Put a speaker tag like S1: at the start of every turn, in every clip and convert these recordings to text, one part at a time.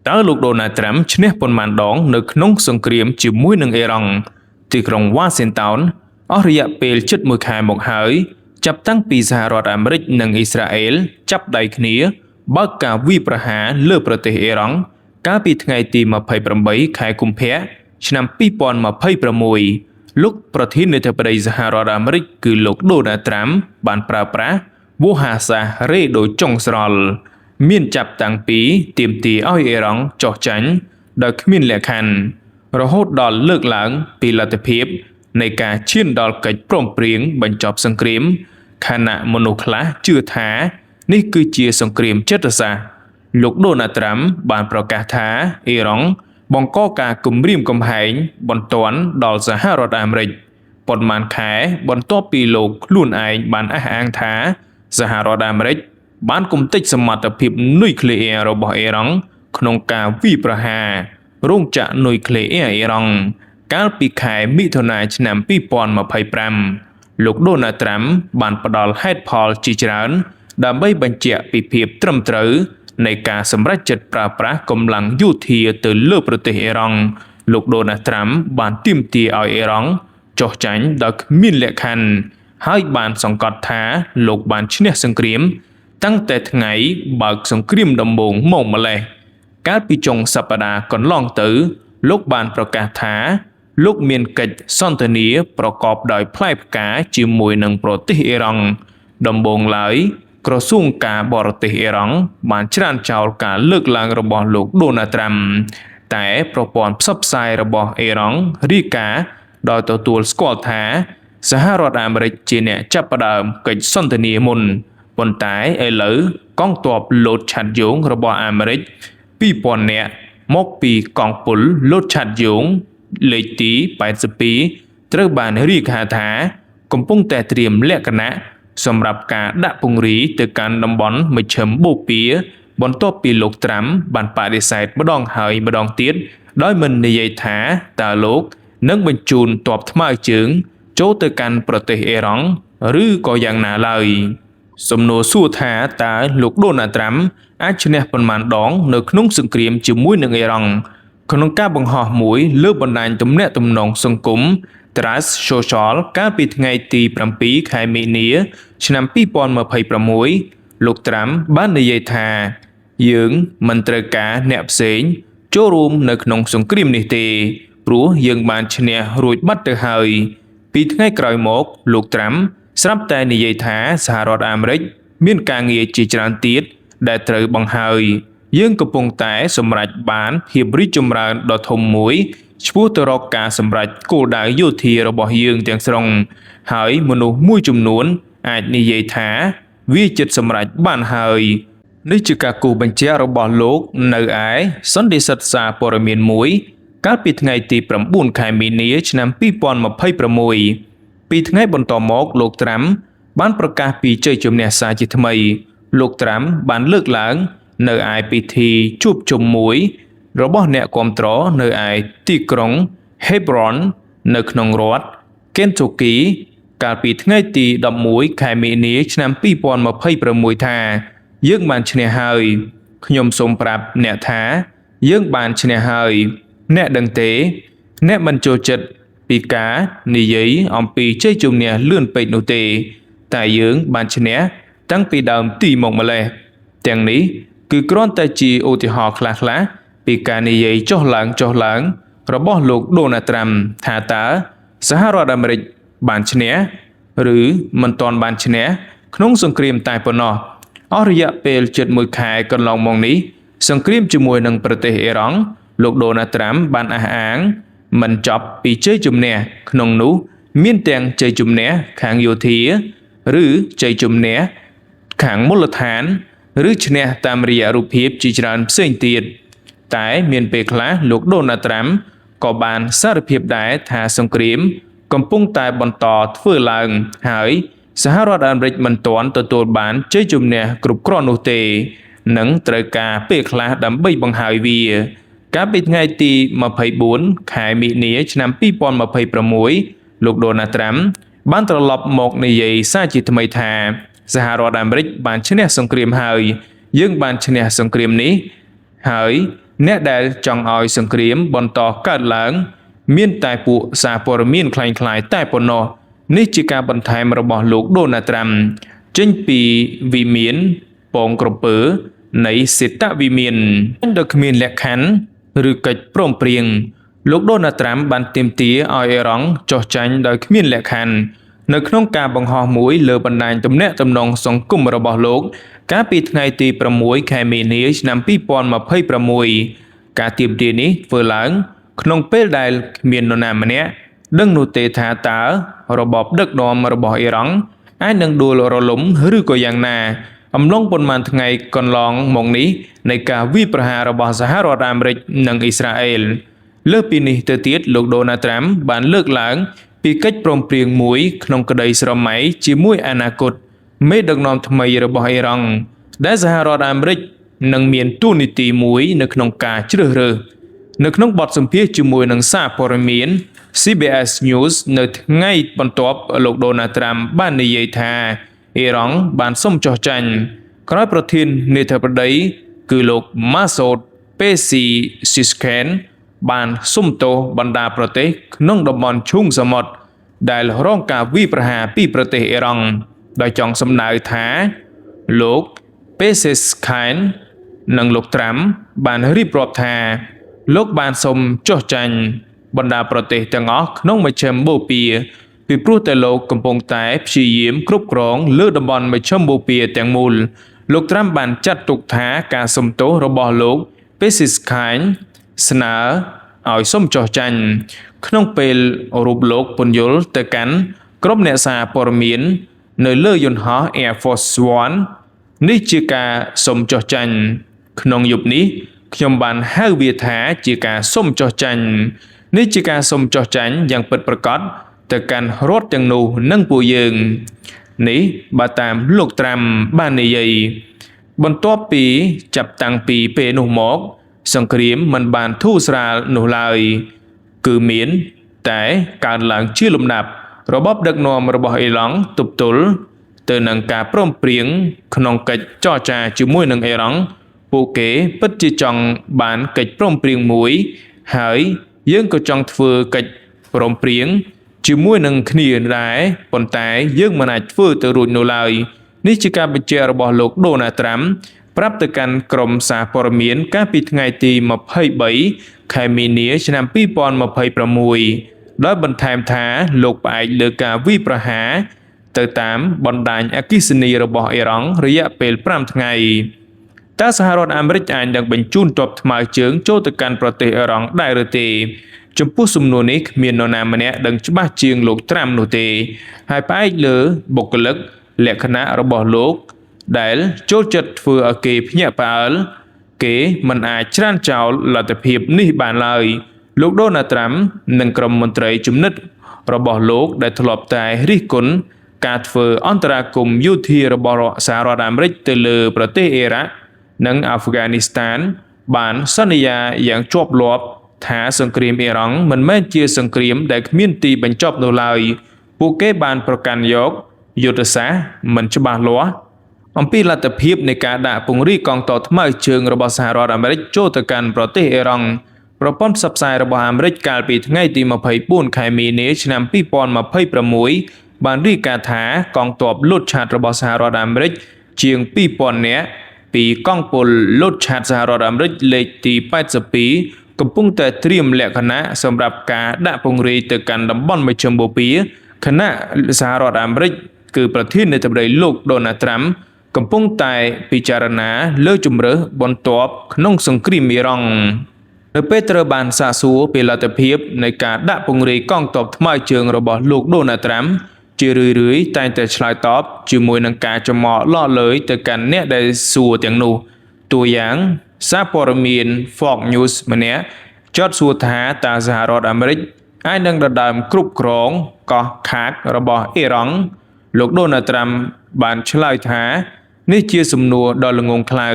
S1: តើលោកដូណាល់ត្រាំឈ្នះប៉ុន្មានដងនៅក្នុងសង្គ្រាមជាមួយនឹងអ៊ីរ៉ង់ទីក្រុងវ៉ាស៊ីនតោនអស់រយៈពេលជិត1ខែមកហើយចាប់តាំងពីសហរដ្ឋអាមេរិកនិងអ៊ីស្រាអែលចាប់ដៃគ្នាបើកការវាយប្រហារលើប្រទេសអ៊ីរ៉ង់កាលពីថ្ងៃទី28ខែកុម្ភៈឆ្នាំ2026លោកប្រធានាធិបតីសហរដ្ឋអាមេរិកគឺលោកដូណាល់ត្រាំបានប្រើប្រាស់វោហារសាស្ត្ររេដូចចុងស្រល់មានចាប់តាំងពីទាមទារឲ្យអ៊ីរ៉ង់ចុះចាញ់ដោយគ្មានលក្ខខណ្ឌរហូតដល់លើកឡើងពីលទ្ធភាពនៃការឈានដល់កិច្ចព្រមព្រៀងបញ្ចប់សង្គ្រាមខណៈមនុស្សខ្លះជឿថានេះគឺជាសង្គ្រាមចិត្តសាស្ត្រលោកដូណាល់ត្រាំបានប្រកាសថាអ៊ីរ៉ង់បង្កការគំរាមកំហែងបន្ទាន់ដល់សហរដ្ឋអាមេរិកប៉ុន្មានខែបន្ទាប់ពីលោកខ្លួនឯងបានអះអាងថាសហរដ្ឋអាមេរិកបានគំទេចសមត្ថភាពនុយក្លេអ៊ែររបស់អ៊ីរ៉ង់ក្នុងការវាយប្រហាររោងចក្រនុយក្លេអ៊ែរអ៊ីរ៉ង់កាលពីខែមិថុនាឆ្នាំ2025លោកដូណាល់ត្រាំបានផ្ដល់ហេតុផលជាច្រើនដើម្បីបញ្ជាក់ពីភាពត្រឹមត្រូវនៃការសម្រេចចិត្តប្រើប្រាស់កម្លាំងយោធាទៅលើប្រទេសអ៊ីរ៉ង់លោកដូណាល់ត្រាំបានទាមទារឲ្យអ៊ីរ៉ង់ចុះចាញ់ដោយគ្មានលក្ខខណ្ឌហើយបានសង្កត់ថាលោកបានឈ្នះសង្គ្រាមតាំងតែថ្ងៃបើកសង្គ្រាមដំបូងមកម្លេះកាលពីចុងសប្តាហ៍កន្លងទៅលោកបានប្រកាសថាលោកមានកិច្ចសន្ទនាប្រកបដោយផ្លែផ្កាជាមួយនឹងប្រទេសអ៊ីរ៉ង់ដំបូងឡើយក្រសួងការបរទេសអ៊ីរ៉ង់បានច្រានចោលការលើកឡើងរបស់លោកដូណាល់ត្រាំតែប្រព័ន្ធផ្សព្វផ្សាយរបស់អ៊ីរ៉ង់រាយការណ៍ដោយទទួលស្គាល់ថាសហរដ្ឋអាមេរិកជាអ្នកចាប់ផ្ដើមកិច្ចសន្ទនាមុនប៉ុន្តែឥឡូវកងទ័ពលោតឆាត់យងរបស់អាមេរិក 2000 នាក់មកពីកងពលលោតឆាត់យងលេខទី82ត្រូវបានរាយការណ៍ថាកំពុងតែត្រៀមលក្ខណៈសម្រាប់ការដាក់ពង្រាយទៅកាន់តំបន់មជ្ឈិមបូព៌ាបន្ទាប់ពីលោកត្រាំបានបដិសេធម្ដងហើយម្ដងទៀតដោយមិននិយាយថាតើលោកនឹងបញ្ជូនទ័ពថ្មើរជើងចូលទៅកាន់ប្រទេសអ៊ីរ៉ង់ឬក៏យ៉ាងណាឡើយសំណួរសួរថាតើលោកដូណាល់ត្រាំអាចឈ្នះប៉ុន្មានដងនៅក្នុងសង្គ្រាមជាមួយនឹងអ៊ីរ៉ង់ក្នុងការបង្ហោះមួយលើបណ្ដាញទំនាក់ទំនងសង្គម Trust Social កាលពីថ្ងៃទី7ខែមីនាឆ្នាំ2026លោកត្រាំបាននិយាយថាយើងមិនត្រូវការអ្នកផ្សេងចូលរួមនៅក្នុងសង្គ្រាមនេះទេព្រោះយើងបានឈ្នះរួចបាត់ទៅហើយពីថ្ងៃក្រោយមកលោកត្រាំស្រាប់តែនិយាយថាសហរដ្ឋអាមេរិកមានការងារជាច្រើនទៀតដែលត្រូវបង្ហើយយើងកំពុងតែសម្រេចបានភាពរីកចម្រើនដ៏ធំមួយឆ្ពោះទៅរកការសម្រេចគោលដៅយោធារបស់យើងទាំងស្រុងហើយមនុស្សមួយចំនួនអាចនិយាយថាវាជិតសម្រេចបានហើយនេះជាការគូសបញ្ជាក់របស់លោកនៅឯសន្និសីទសារព័ត៌មានមួយកាលពីថ្ងៃទី9ខែមីនាឆ្នាំ2026ពីថ្ងៃបន្តមកលោកត្រាំបានប្រកាសពីជ័យជំនះសារជាថ្មីលោកត្រាំបានលើកឡើងនៅឯពិធីជួបជុំមួយរបស់អ្នកគាំទ្រនៅឯទីក្រុង Hebron នៅក្នុងរដ្ឋ Kentucky កាលពីថ្ងៃទី11ខែមីនាឆ្នាំ2026ថាយើងបានឈ្នះហើយខ្ញុំសូមប្រាប់អ្នកថាយើងបានឈ្នះហើយអ្នកដឹងទេអ្នកមិនចូលចិត្តពីការនិយាយអំពីជ័យជំនះលឿនពេកនោះទេតែយើងបានឈ្នះតាំងពីដើមទីមកម្លេះទាំងនេះគឺគ្រាន់តែជាឧទាហរណ៍ខ្លះៗពីការនិយាយចុះឡើងរបស់លោកដូណាល់ត្រាំថាតើសហរដ្ឋអាមេរិកបានឈ្នះឬមិនទាន់បានឈ្នះក្នុងសង្គ្រាមតែប៉ុណ្ណោះអស់រយៈពេលជិត1ខែកន្លងមកនេះសង្គ្រាមជាមួយនឹងប្រទេសអ៊ីរ៉ង់លោកដូណាល់ត្រាំបានអះអាងមិនចប់ពីជ័យជំនះក្នុងនោះមានទាំងជ័យជំនះខាងយោធាឬជ័យជំនះខាងមូលដ្ឋានឬឈ្នះតាមរយៈរូបភាពជាច្រើនផ្សេងទៀតតែមានពេលខ្លះលោកដូណាល់ត្រាំក៏បានសារភាពដែរថាសង្គ្រាមកំពុងតែបន្តធ្វើឡើងហើយសហរដ្ឋអាមេរិកមិនទាន់ទទួលបានជ័យជំនះគ្រប់គ្រាន់នោះទេនិងត្រូវការពេលខ្លះដើម្បីបង្ហើយវាកាលពីថ្ងៃទី24ខែមិនិនាឆ្នាំ2026លោកដូណាល់ត្រាំបានត្រឡប់មកនិយាយសារជាថ្មីថាសហរដ្ឋអាមេរិកបានឈ្នះសង្គ្រាមហើយយើងបានឈ្នះសង្គ្រាមនេះហើយ អ្នកដែលចង់ឲ្យសង្គ្រាមបន្តកើតឡើងមានតែពួកសារព័ត៌មានคล้ายៗតែប៉ុណ្ណោះនេះជាការបន្ថែមរបស់លោកដូណាល់ត្រាំចេញពីវិមានពងក្រពើនៃសេតវិមានដែលគ្មានលក្ខខណ្ឌឬកិច្ចព្រមព្រៀងលោកដូណាល់ត្រាំបានទាមទារឲ្យអ៊ីរ៉ង់ចុះចាញ់ដោយគ្មានលក្ខខណ្ឌនៅក្នុងការបង្ហោះមួយលើបណ្ដាញទំនាក់ទំនងសង្គមរបស់លោកកាលពីថ្ងៃទី6ខែមីនាឆ្នាំ2026ការទាមទារនេះធ្វើឡើងក្នុងពេលដែលគ្មាននរណាម្នាក់ដឹងនោះទេថាតើរបបដឹកនាំរបស់អ៊ីរ៉ង់អាចនឹងដួលរលំឬក៏យ៉ាងណាអំឡុងប៉ុន្មានថ្ងៃកន្លងមកនេះនៃការវាយប្រហាររបស់សហរដ្ឋអាមេរិកនិងអ៊ីស្រាអែលលើសពីនេះទៅទៀតលោកដូណាល់ត្រាំបានលើកឡើងពីកិច្ចព្រមព្រៀងមួយក្នុងក្តីស្រមៃជាមួយអនាគតមេដឹកនាំថ្មីរបស់អ៊ីរ៉ង់ដែលសហរដ្ឋអាមេរិកនឹងមានតួនាទីមួយនៅក្នុងការជ្រើសរើសនៅក្នុងបទសម្ភាសន៍ជាមួយនឹងសារព័ត៌មាន CBS News នៅថ្ងៃបន្ទាប់លោកដូណាល់ត្រាំបាននិយាយថាអ៊ីរ៉ង់បានសុំចុះចាញ់ក្រោយប្រធាននាយកដ្ឋានគឺលោក Masoud Pezeshkian បានសុំទោសបណ្ដាប្រទេសក្នុងតំបន់ឈូងសមុទ្រដែលរងការវាយប្រហារពីប្រទេសអ៊ីរ៉ង់ដោយចង់សំដៅថាលោក Pezeshkian និងលោកត្រាំបានរៀបរាប់ថាលោកបានសុំចុះចាញ់បណ្ដាប្រទេសទាំងអស់ក្នុងមជ្ឈិមបូព៌ាពីព្រោះតែលោកកំពុងតែព្យាយាមគ្រប់គ្រងលើតំបន់មជ្ឈិមបូព៌ាទាំងមូលលោកត្រាំបានចាត់ទុកថាការសុំទោសរបស់លោក Pezeshkian ស្នើឲ្យសុំចុះចាញ់ក្នុងពេលរូបលោកពន្យល់ទៅកាន់ក្រុមអ្នកសារព័ត៌មាននៅលើយន្តហោះ Air Force One នេះជាការសុំចុះចាញ់ក្នុងយប់នេះខ្ញុំបានហៅវាថាជាការសុំចុះចាញ់នេះជាការសុំចុះចាញ់យ៉ាងពិតប្រាកដទៅកាន់រដ្ឋទាំងនោះនិងពួកយើងនេះបើតាមលោកត្រាំបាននិយាយបន្ទាប់ពីចាប់តាំងពីពេលនោះមកសង្គ្រាមមិនបានធូរស្រាលនោះឡើយគឺមានតែកើតឡើងជាលំដាប់របបដឹកនាំរបស់អ៊ីរ៉ង់ទប់ទល់ទៅនឹងការព្រមព្រៀងក្នុងកិច្ចចរចាជាមួយនឹងអ៊ីរ៉ង់ពួកគេពិតជាចង់បានកិច្ចព្រមព្រៀងមួយហើយយើងក៏ចង់ធ្វើកិច្ចព្រមព្រៀងជាមួយនឹងគ្នាដែរប៉ុន្តែយើងមិនអាចធ្វើទៅរួចនោះឡើយនេះជាការបញ្ជាក់របស់លោកដូណាល់ត្រាំប្រាប់ទៅកាន់ក្រុមសារព័ត៌មានកាលពីថ្ងៃទី23ខែមីនាឆ្នាំ2026ដោយបន្ថែមថាលោកផ្អែកលើការវាយប្រហារទៅតាមបណ្ដាញអគ្គិសនីរបស់អ៊ីរ៉ង់រយៈពេល5ថ្ងៃតើសហរដ្ឋអាមេរិកអាចនឹងបញ្ជូនទ័ពថ្មើរជើងចូលទៅកាន់ប្រទេសអ៊ីរ៉ង់ដែរឬទេចំពោះសំណួរនេះគ្មាននរណាម្នាក់ដឹងច្បាស់ជាងលោកត្រាំនោះទេហើយផ្អែកលើបុគ្គលិកលក្ខណៈរបស់លោកដែលចូលចិត្តធ្វើឲ្យគេភ្ញាក់ផ្អើលគេមិនអាចច្រានចោលលទ្ធភាពនេះបានឡើយលោកដូណាល់ត្រាំនិងក្រុមមន្ត្រីជំនិតរបស់លោកដែលធ្លាប់តែរិះគន់ការធ្វើអន្តរាគមន៍យោធារបស់សហរដ្ឋអាមេរិកទៅលើប្រទេសអ៊ីរ៉ាក់និងអាហ្វហ្គានីស្ថានបានសន្យាយ៉ាងជាប់លាប់ថាសង្គ្រាមអ៊ីរ៉ង់មិនមែនជាសង្គ្រាមដែលគ្មានទីបញ្ចប់នោះឡើយពួកគេបានប្រកាន់យកយុទ្ធសាស្ត្រមិនច្បាស់លាស់អំពីលទ្ធភាពនៃការដាក់ពង្រីកកងទ័ពថ្មើរជើងរបស់សហរដ្ឋអាមេរិកចូលទៅកាន់ប្រទេសអ៊ីរ៉ង់ប្រព័ន្ធផ្សព្វផ្សាយរបស់អាមេរិកកាលពីថ្ងៃទី24ខែមីនាឆ្នាំ2026បានរាយការណ៍ថាកងទ័ពលូតឆាតរបស់សហរដ្ឋអាមេរិកជាង 2000 នាក់ពីកងពលលូតឆាតសហរដ្ឋអាមេរិកលេខទី82កំពុងតែត្រៀមលក្ខណៈសម្រាប់ការដាក់ពង្រាយទៅកាន់តំបន់មជ្ឈិមបូព៌ាខណៈសហរដ្ឋអាមេរិកគឺប្រធានាធិបតីលោកដូណាល់ត្រាំកំពុងតែពិចារណាលើជម្រើសបន្ទាប់ក្នុងសង្គ្រាមអ៊ីរ៉ង់នៅពេលត្រូវបានសាកសួរពីលទ្ធភាពនៃការដាក់ពង្រាយកងទ័ពថ្មើរជើងរបស់លោកដូណាល់ត្រាំជារឿយៗតែងតែឆ្លើយតបជាមួយនឹងការចំអកឡកលើយទៅកាន់អ្នកដែលសួរទាំងនោះតួយ៉ាងសារព័ត៌មាន Fox News ម្នាក់ចោទសួរថាតើសហរដ្ឋអាមេរិកអាចនឹងដណ្ដើមគ្រប់គ្រងកោះខាករបស់អ៊ីរ៉ង់លោកដូណាល់ត្រាំបានឆ្លើយថានេះជាសំណួរដ៏ល្ងងខ្លៅ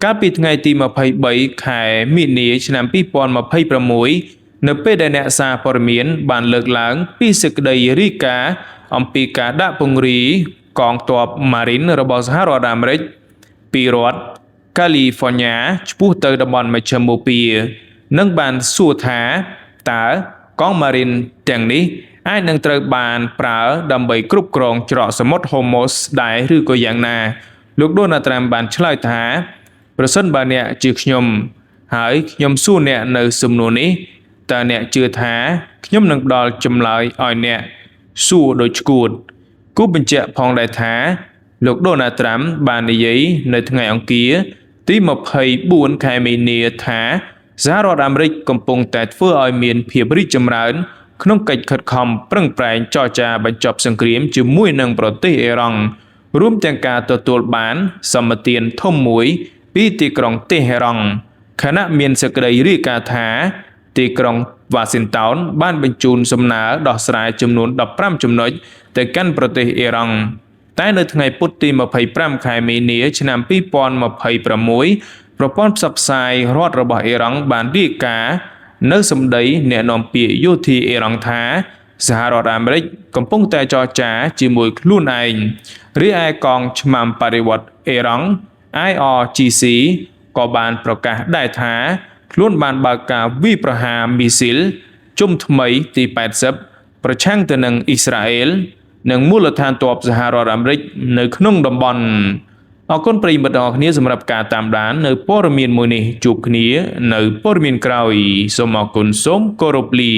S1: កាលពីថ្ងៃទី23ខែមីនាឆ្នាំ2026នៅពេលដែលអ្នកសារព័ត៌មានបានលើកឡើងពីសេចក្តីរាយការណ៍អំពីការដាក់ពង្រាយកងទ័ព Marine របស់សហរដ្ឋអាមេរិកពីរដ្ឋ កាលីហ្វ័រញ៉ាឆ្ពោះទៅតំបន់មជ្ឈមបូព៌ានិងបានសួរថាតើកងម៉ារីនទាំងនេះអាចនឹងត្រូវបានប្រើដើម្បីគ្រប់គ្រងច្រកសមុទ្រហូម៉ូសដែរឬក៏យ៉ាងណាលោកដូណាល់ត្រាំបានឆ្លើយថាប្រសិនបើអ្នកជឿខ្ញុំហើយខ្ញុំសួរអ្នកនៅសំណួរនេះតើអ្នកជឿថាខ្ញុំនឹងផ្ដល់ចម្លើយឲ្យអ្នកសួរដូចឈួតគូបញ្ជាក់ផងដែរថាលោកដូណាល់ត្រាំបាននិយាយនៅថ្ងៃអង្គារទី24ខែមីនាថាសហរដ្ឋអាមេរិកកំពុងតែធ្វើឲ្យមានភាពរីកចម្រើនក្នុងកិច្ចខិតខំប្រឹងប្រែងចរចាបញ្ចប់សង្គ្រាមជាមួយនឹងប្រទេសអ៊ីរ៉ង់រួមទាំងការទទួលបានសម្បទានធំមួយពីទីក្រុងតេហេរ៉ង់ខណៈមានសេចក្តីរាយការណ៍ថាទីក្រុងវ៉ាស៊ីនតោនបានបញ្ជូនសំណើដោះស្រាយចំនួន15ចំណុចទៅកាន់ប្រទេសអ៊ីរ៉ង់តែនៅថ្ងៃពុធទី25ខែមីនាឆ្នាំ2026ប្រព័ន្ធផ្សព្វផ្សាយរដ្ឋរបស់អ៊ីរ៉ង់បានរាយការណ៍នៅសម្ដីអ្នកនាំពាក្យយោធាអ៊ីរ៉ង់ថាសហរដ្ឋអាមេរិកកំពុងតែចរចាជាមួយខ្លួនឯងរីឯកងឆ្មាំបដិវត្តន៍អ៊ីរ៉ង់ IRGC ក៏បានប្រកាសដែរថាខ្លួនបានបើកការវាយប្រហារមីស៊ីលជុំថ្មីទី80ប្រឆាំងទៅនឹងអ៊ីស្រាអែលនិងមូលដ្ឋានទ័ពសហរដ្ឋអាមេរិកនៅក្នុងតំបន់អរគុណប្រិយមិត្តទាំងអស់គ្នាសម្រាប់ការតាមដាននៅព័ត៌មានមួយនេះជួបគ្នានៅព័ត៌មានក្រោយសូមអរគុណសូមគោរពលា